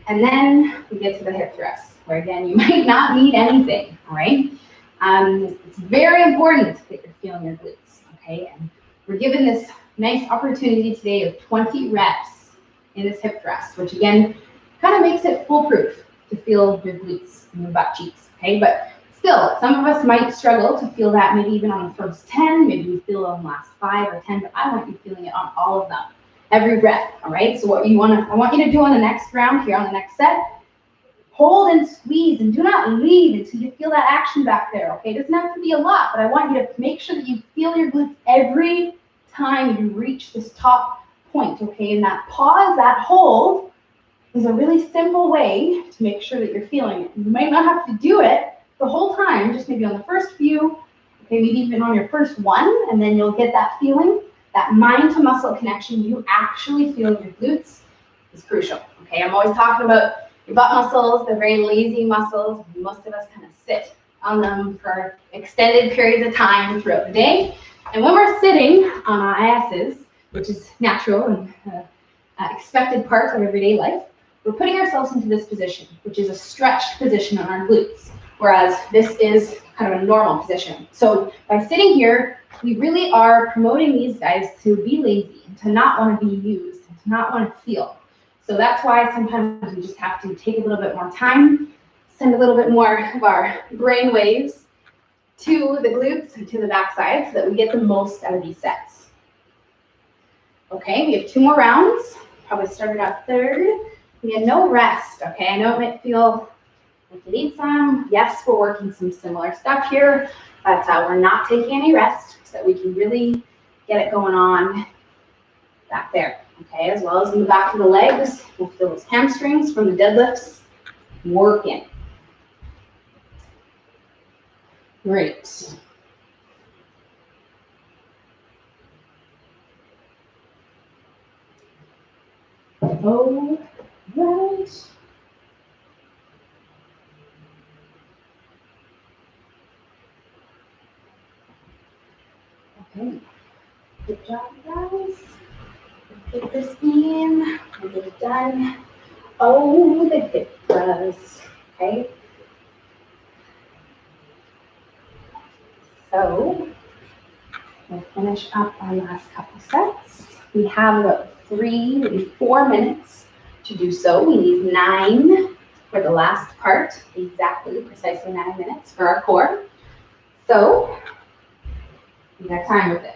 And then we get to the hip thrust, where again, you might not need anything, all right? It's very important that you're feeling your glutes, okay? And we're given this nice opportunity today of 20 reps in this hip thrust, which again, kind of makes it foolproof to feel your glutes and your butt cheeks, okay? But still, some of us might struggle to feel that maybe even on the first 10, maybe you feel it on the last 5 or 10, but I want you feeling it on all of them, every rep, all right? So what I want you to do on the next round here, on the next set, hold and squeeze and do not leave until you feel that action back there, okay? It doesn't have to be a lot, but I want you to make sure that you feel your glutes every time you reach this top point, okay? And that pause, that hold, is a really simple way to make sure that you're feeling it. You might not have to do it the whole time, just maybe on the first few, okay, maybe even on your first one, and then you'll get that feeling, that mind to muscle connection. You actually feel your glutes is crucial, okay? I'm always talking about your butt muscles. They're very lazy muscles. Most of us kind of sit on them for extended periods of time throughout the day. And when we're sitting on our asses, which is natural and expected part of everyday life, we're putting ourselves into this position, which is a stretched position on our glutes, whereas this is kind of a normal position. So by sitting here, we really are promoting these guys to be lazy, and to not want to be used, and to not want to feel. So that's why sometimes we just have to take a little bit more time, send a little bit more of our brain waves to the glutes and to the backside so that we get the most out of these sets. Okay, we have 2 more rounds. Probably started out third. We had no rest, okay? I know it might feel like you need some. Yes, we're working some similar stuff here, but we're not taking any rest so that we can really get it going on back there, okay? As well as in the back of the legs. We'll feel those hamstrings from the deadlifts working. Great. All right. Okay. Good job, guys. Take this in and get it done. Oh, the hip thrust. Okay. So we'll finish up our last couple sets. We have about 3, maybe 4 minutes to do so. We need 9 for the last part, exactly, precisely 9 minutes for our core. So we got time with it.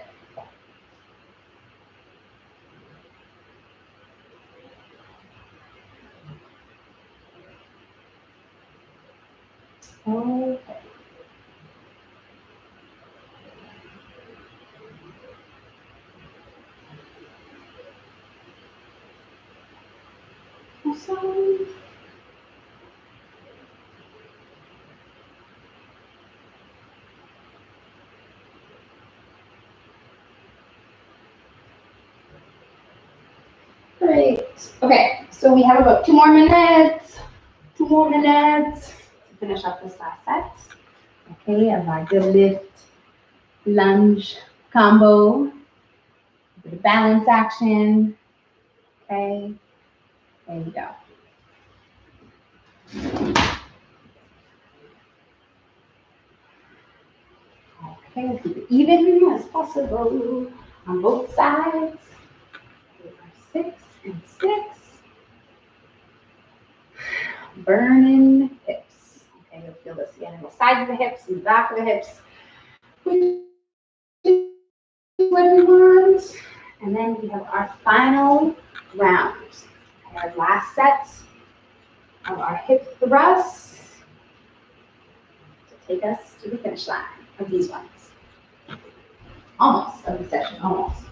Okay. Awesome. Great. Okay, so we have about 2 more minutes. 2 more minutes to finish up this last set. Okay, of our deadlift lunge combo. A bit of balance action. Okay, there you go. Okay, we'll keep it even as possible on both sides. 6 and 6. Burning hips. Okay, you'll feel this again on the sides of the hips and the back of the hips. And then we have our final round. Okay, our last set of our hip thrusts to take us to the finish line of these ones. Almost of the session, almost.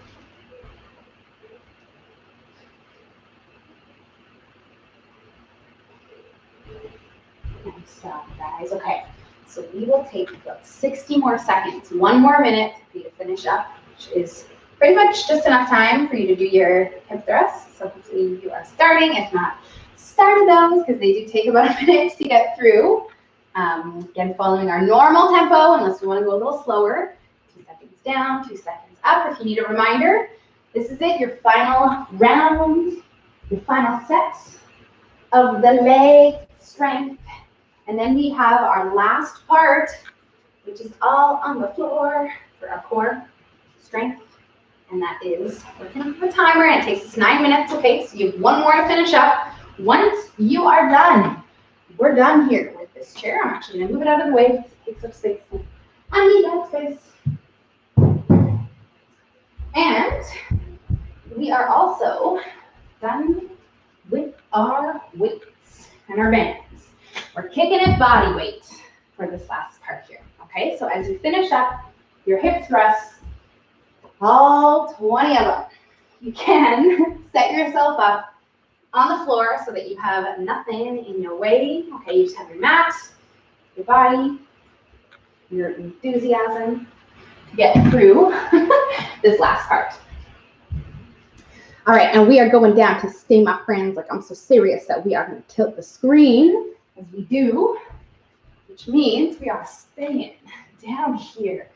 Nice job, guys. Okay, so we will take about 60 more seconds, 1 more minute for you to finish up, which is pretty much just enough time for you to do your hip thrusts. So hopefully you are starting. If not, start those because they do take about a minute to get through. Again, following our normal tempo, unless we want to go a little slower. 2 seconds down, 2 seconds up. If you need a reminder, this is it, your final round, your final set of the leg strength. And then we have our last part, which is all on the floor for our core strength. And that is, we're going to have a timer, and it takes us 9 minutes, okay? So you have 1 more to finish up. Once you are done, we're done here with this chair. I'm actually going to move it out of the way because it takes up space. I need that space. And we are also done with our weights and our bands. We're kicking it body weight for this last part here, okay? So as you finish up your hip thrusts, all 20 of them, you can set yourself up on the floor so that you have nothing in your way, okay? You just have your mat, your body, your enthusiasm to get through this last part. All right, and we are going down to stay, my friends. Like, I'm so serious that we are going to tilt the screen as we do, which means we are staying down here.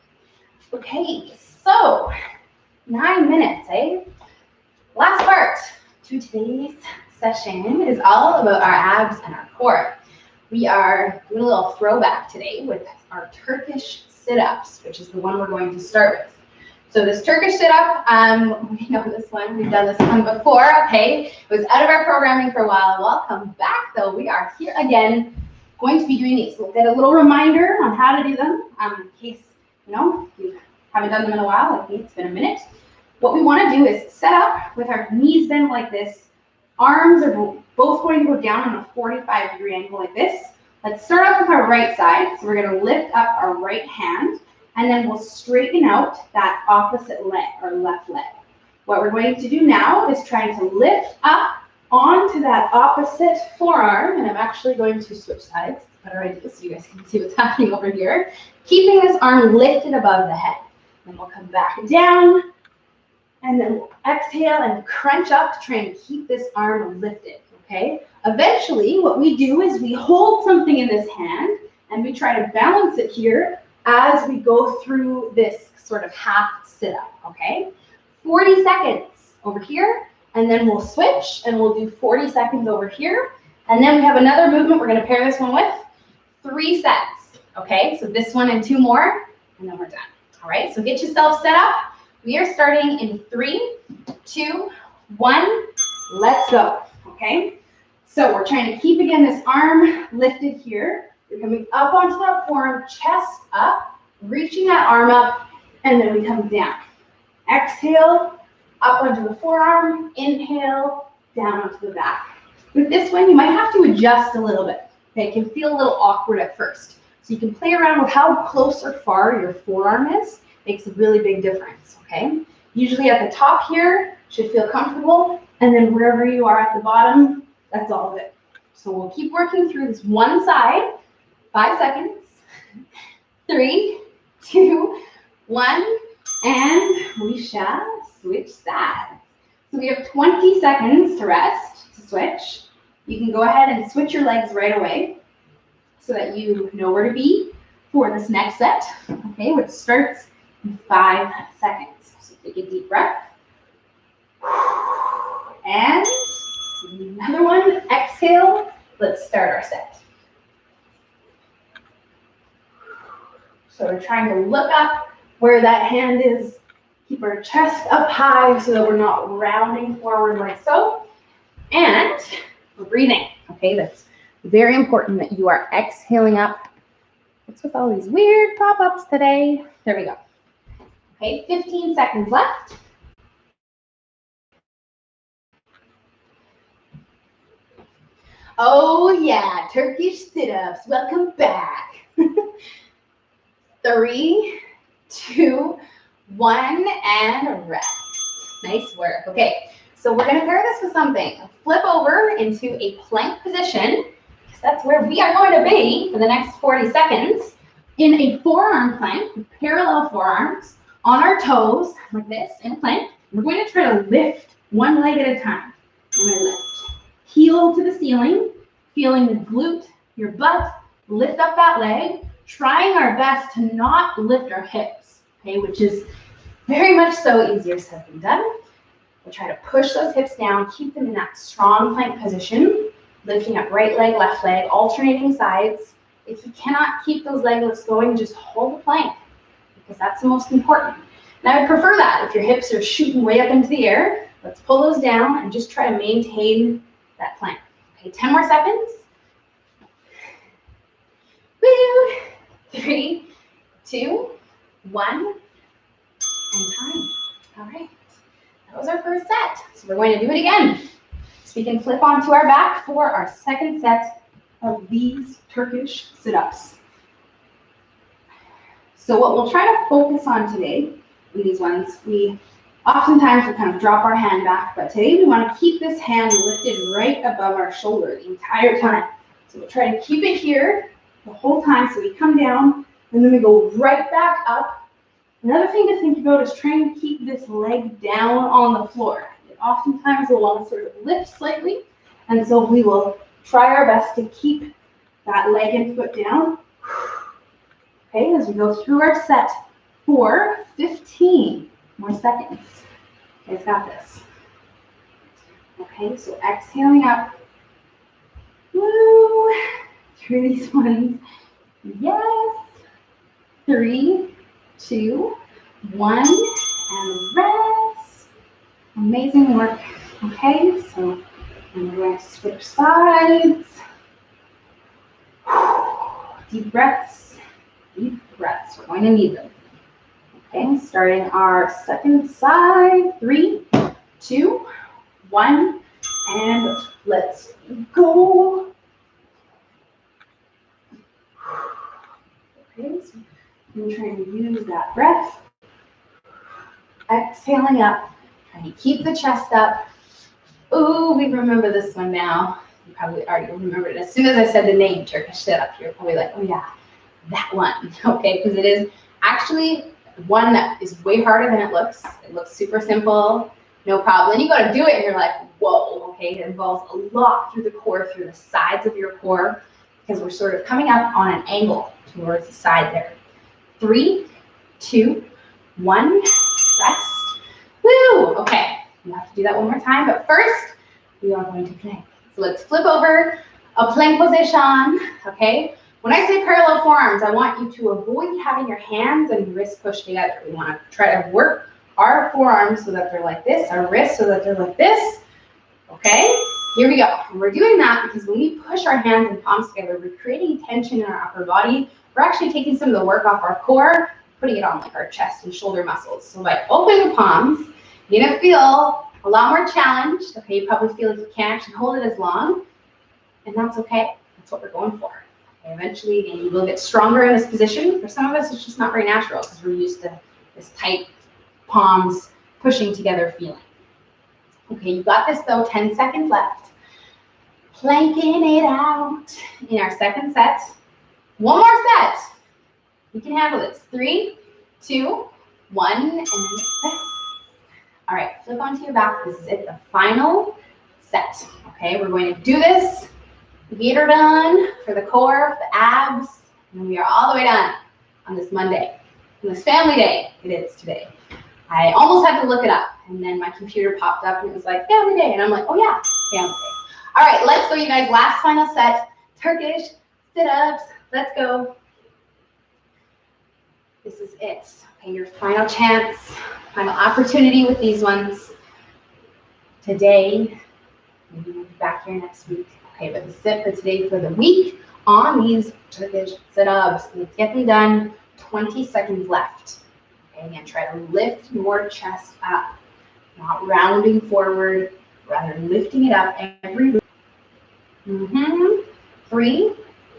Okay, so 9 minutes, eh? Last part to today's session is all about our abs and our core. We are doing a little throwback today with our Turkish sit-ups, which is the one we're going to start with. So this Turkish sit-up, we know this one, we've done this one before, okay? It was out of our programming for a while. Welcome back, though. We are here again, going to be doing these. We'll get a little reminder on how to do them, in case, you haven't done them in a while, like me, it's been a minute. What we want to do is set up with our knees bent like this. Arms are both going to go down on a 45-degree angle like this. Let's start off with our right side. So we're going to lift up our right hand, and then we'll straighten out that opposite leg, or left leg. What we're going to do now is trying to lift up onto that opposite forearm, and I'm actually going to switch sides. It's a better idea so you guys can see what's happening over here. Keeping this arm lifted above the head. Then we'll come back down, and then we'll exhale and crunch up to try and keep this arm lifted, okay? Eventually, what we do is we hold something in this hand, and we try to balance it here as we go through this sort of half sit-up, okay? 40 seconds over here, and then we'll switch and we'll do 40 seconds over here. And then we have another movement we're going to pair this one with. 3 sets, okay? So this one and 2 more, and then we're done. All right, so get yourself set up. We are starting in 3, 2, 1. Let's go, okay? So we're trying to keep, again, this arm lifted here. You're coming up onto that forearm, chest up, reaching that arm up, and then we come down. Exhale, up onto the forearm. Inhale, down onto the back. With this one, you might have to adjust a little bit. Okay, it can feel a little awkward at first. So you can play around with how close or far your forearm is. Makes a really big difference, okay? Usually at the top here, should feel comfortable, and then wherever you are at the bottom, that's all of it. So we'll keep working through this one side. 5 seconds. 3, 2, 1, and we shall switch sides. So we have 20 seconds to rest, to switch. You can go ahead and switch your legs right away so that you know where to be for this next set, okay, which starts in 5 seconds. So take a deep breath. And another one, exhale. Let's start our set. So we're trying to look up where that hand is. Keep our chest up high so that we're not rounding forward like so. And we're breathing, okay? That's very important that you are exhaling up. What's with all these weird pop-ups today? There we go. Okay, 15 seconds left. Oh yeah, Turkish sit-ups, welcome back. 3, 2, 1, and rest. Nice work. Okay, so we're going to pair this with something. Flip over into a plank position, because that's where we are going to be for the next 40 seconds, in a forearm plank with parallel forearms on our toes, like this, in a plank. We're going to try to lift one leg at a time. And I lift. Heel to the ceiling, feeling the glute, your butt, lift up that leg, trying our best to not lift our hips, okay, which is very much so easier said than done. We'll try to push those hips down, keep them in that strong plank position, lifting up right leg, left leg, alternating sides. If you cannot keep those leg lifts going, just hold the plank, because that's the most important. And I would prefer that if your hips are shooting way up into the air. Let's pull those down and just try to maintain that plank. Okay, 10 more seconds. Woo! 3, 2, 1, and time. All right, that was our first set. So we're going to do it again. So we can flip onto our back for our second set of these Turkish sit-ups. So what we'll try to focus on today, in these ones, we oftentimes will kind of drop our hand back, but today we want to keep this hand lifted right above our shoulder the entire time. So we'll try to keep it here the whole time, so we come down, and then we go right back up. Another thing to think about is trying to keep this leg down on the floor. Oftentimes we'll want to sort of lift slightly, and so we will try our best to keep that leg and foot down. Okay, as we go through our set for 15 more seconds. You guys got this. Okay, so exhaling up. Woo! Through these ones. Yes. 3, 2, 1, and rest. Amazing work. Okay, so we're going to switch sides. Deep breaths. Deep breaths. We're going to need them. Okay, starting our second side. 3, 2, 1, and let's go. Okay, so I'm trying to use that breath. Exhaling up. Trying to keep the chest up. Ooh, we remember this one now. You probably already remembered it. As soon as I said the name Turkish Sit-Up, you're probably like, oh yeah, that one. Okay, because it is actually one that is way harder than it looks. It looks super simple, no problem. Then you go to do it and you're like, whoa, okay, it involves a lot through the core, through the sides of your core, because we're sort of coming up on an angle towards the side there. 3, 2, 1, rest. Woo! Okay, You have to do that one more time, but first, we are going to plank. So let's flip over, a plank position, okay? When I say parallel forearms, I want you to avoid having your hands and wrists pushed together. We want to try to work our forearms so that they're like this, our wrists so that they're like this, okay? Here we go. And we're doing that because when we push our hands and palms together, we're creating tension in our upper body. We're actually taking some of the work off our core, putting it on like our chest and shoulder muscles. So by opening the palms, you're gonna feel a lot more challenged. Okay, you probably feel like you can't actually hold it as long, and that's okay. That's what we're going for. Okay, eventually, you will get stronger in this position. For some of us, it's just not very natural because we're used to this tight palms pushing together feeling. Okay, you got this though. 10 seconds left. Planking it out in our second set. One more set. You can handle this. 3, 2, 1, and then all right, flip onto your back. This is it, the final set. Okay, we're going to do this. Get her done for the core, the abs, and we are all the way done on this Monday. On this family day, it is today. I almost had to look it up, and then my computer popped up and it was like, family day, and I'm like, oh yeah, family day. All right, let's go, you guys. Last final set, Turkish sit-ups. Let's go. This is it. Okay, your final chance, final opportunity with these ones. Today, maybe we'll be back here next week. Okay, but the sit for today for the week on these Turkish sit-ups. Let's get them done. 20 seconds left. Okay, again, try to lift your chest up, not rounding forward, rather lifting it up every. 3,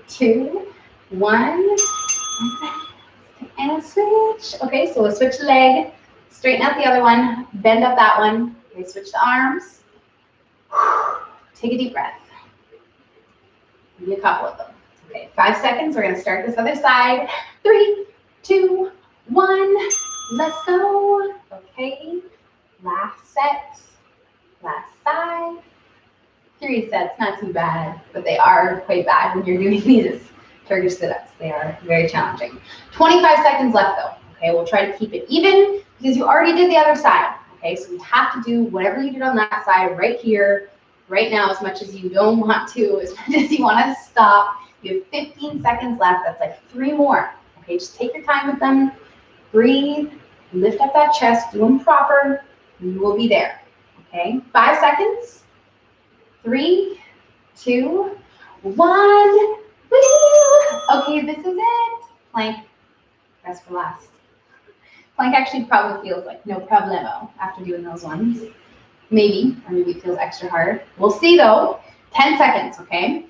2, 1, and switch. Okay, so we'll switch the leg, straighten out the other one, bend up that one. Okay, switch the arms. Take a deep breath. Maybe a couple of them. Okay, 5 seconds. We're gonna start this other side. 3, 2, 1. Let's go. Okay, last set, last side. 3 sets, not too bad, but they are quite bad when you're doing these Turkish sit-ups. They are very challenging. 25 seconds left though. Okay, we'll try to keep it even because you already did the other side. Okay, so we have to do whatever you did on that side right here, right now, as much as you don't want to, as much as you want to stop. You have 15 seconds left. That's like 3 more. Okay, just take your time with them. Breathe, lift up that chest, do them proper, and you will be there. Okay, 5 seconds. 3, 2, 1. Woo! Okay, this is it. Plank. Rest for last. Plank actually probably feels like no problemo after doing those ones. Maybe, or maybe it feels extra hard. We'll see though. 10 seconds, okay?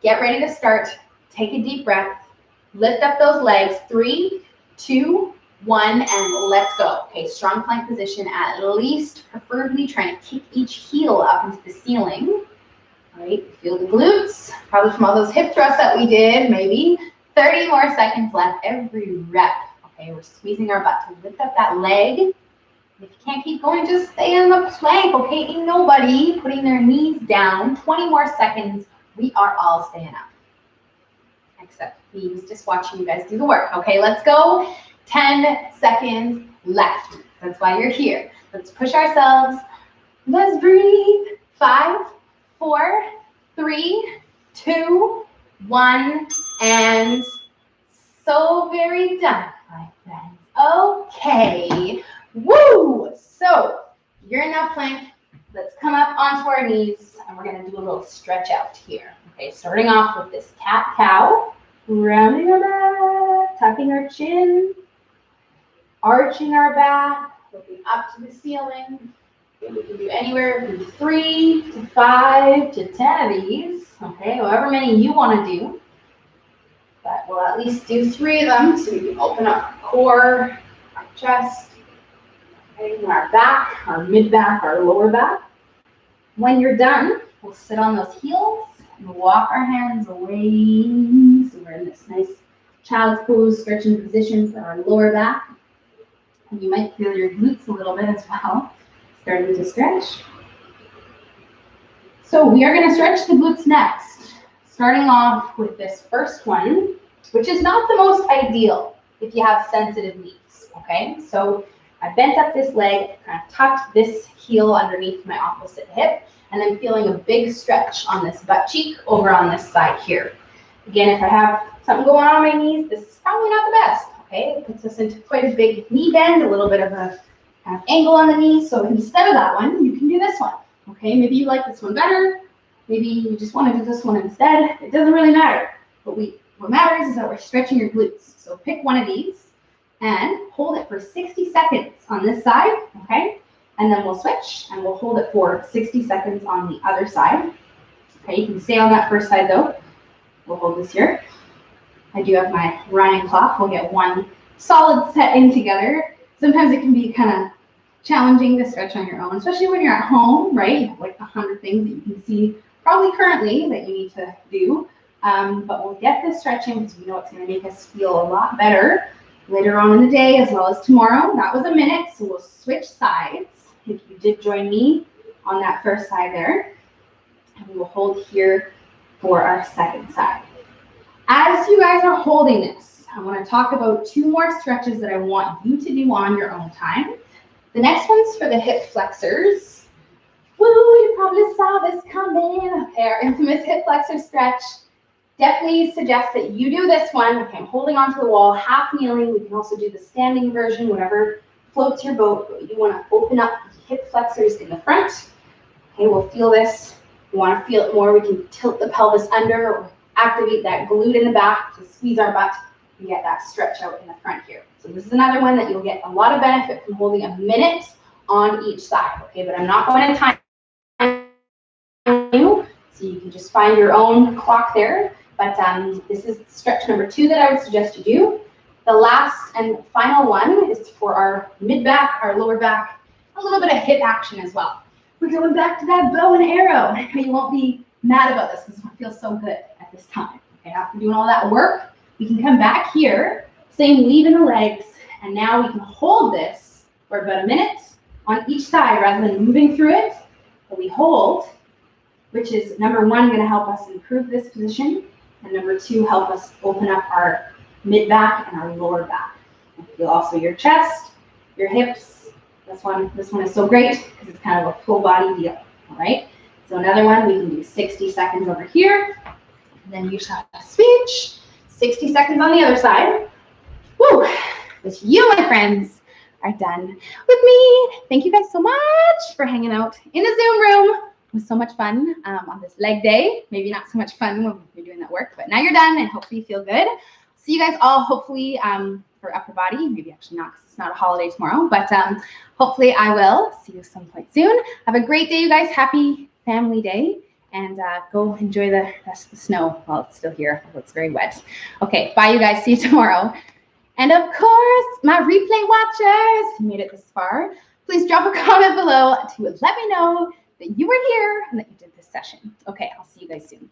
Get ready to start. Take a deep breath. Lift up those legs. 3, 2, 1, and let's go. Okay, strong plank position at least, preferably trying to kick each heel up into the ceiling. All right, feel the glutes, probably from all those hip thrusts that we did, maybe. 30 more seconds left every rep. Okay, we're squeezing our butt to lift up that leg. If you can't keep going, just stay on the plank, okay? Ain't nobody putting their knees down. 20 more seconds, we are all staying up. Except me, who's just watching you guys do the work. Okay, let's go. 10 seconds left. That's why you're here. Let's push ourselves. Let's breathe. 5, 4, 3, 2, 1, and so very done, my friends. Okay. Woo! So you're in that plank. Let's come up onto our knees, and we're going to do a little stretch out here. Okay, starting off with this cat-cow, rounding our back, tucking our chin, arching our back, looking up to the ceiling. We can do anywhere from 3 to 5 to 10 of these, okay, however many you want to do. But we'll at least do 3 of them so we can open up our core, our chest, okay, and our back, our mid-back, our lower back. When you're done, we'll sit on those heels and walk our hands away. So we're in this nice child's pose, stretching position for our lower back. And you might feel your glutes a little bit as well, starting to stretch. So we are going to stretch the glutes next, starting off with this first one, which is not the most ideal if you have sensitive knees, okay? So I bent up this leg, kind of tucked this heel underneath my opposite hip, and then feeling a big stretch on this butt cheek over on this side here. Again, if I have something going on my knees, this is probably not the best, okay? It puts us into quite a big knee bend, a little bit of a kind of angle on the knee. So instead of that one, you can do this one, okay? Maybe you like this one better. Maybe you just want to do this one instead. It doesn't really matter. But what matters is that we're stretching your glutes. So pick one of these and hold it for 60 seconds on this side, okay? And then we'll switch and we'll hold it for 60 seconds on the other side. Okay, you can stay on that first side though. We'll hold this here. I do have my running clock. We'll get one solid set in together. Sometimes it can be kind of challenging to stretch on your own, especially when you're at home, right? You have like 100 things that you can see probably currently that you need to do. But we'll get this stretching because we know it's going to make us feel a lot better later on in the day as well as tomorrow. That was a minute, so we'll switch sides. If you did join me on that first side there, and we will hold here for our second side. As you guys are holding this, I want to talk about two more stretches that I want you to do on your own time. The next one's for the hip flexors. Woo, you probably saw this coming. Okay, our infamous hip flexor stretch. Definitely suggest that you do this one. Okay, I'm holding onto the wall, half kneeling. We can also do the standing version, whatever floats your boat. But you want to open up the hip flexors in the front. Okay, we'll feel this. We want to feel it more. We can tilt the pelvis under or activate that glute in the back to squeeze our butt and get that stretch out in the front here. So this is another one that you'll get a lot of benefit from holding a minute on each side. Okay, but I'm not going to time you, so you can just find your own clock there. But this is stretch number 2 that I would suggest you do. The last and final one is for our mid-back, our lower back, a little bit of hip action as well. We're going back to that bow and arrow. You won't be mad about this because it feels so good at this time. Okay, after doing all that work, we can come back here, same weave in the legs, and now we can hold this for about a minute on each side rather than moving through it. But we hold, which is number 1, going to help us improve this position, and number 2, help us open up our mid-back and our lower back. And feel also your chest, your hips. This one is so great because it's kind of a full body deal, all right? So another one, we can do 60 seconds over here, and then you shall switch, 60 seconds on the other side. Woo! Which you, my friends, are done with me. Thank you guys so much for hanging out in the Zoom room. It was so much fun on this leg day. Maybe not so much fun when you're doing that work, but now you're done and hopefully you feel good. See you guys all hopefully for upper body. Maybe actually not because it's not a holiday tomorrow, but hopefully I will see you some point soon. Have a great day, you guys. Happy Family Day. And go enjoy the rest of the snow while it's still here. It's very wet. Okay, bye, you guys. See you tomorrow. And of course, my replay watchers who made it this far, please drop a comment below to let me know that you were here and that you did this session. Okay, I'll see you guys soon.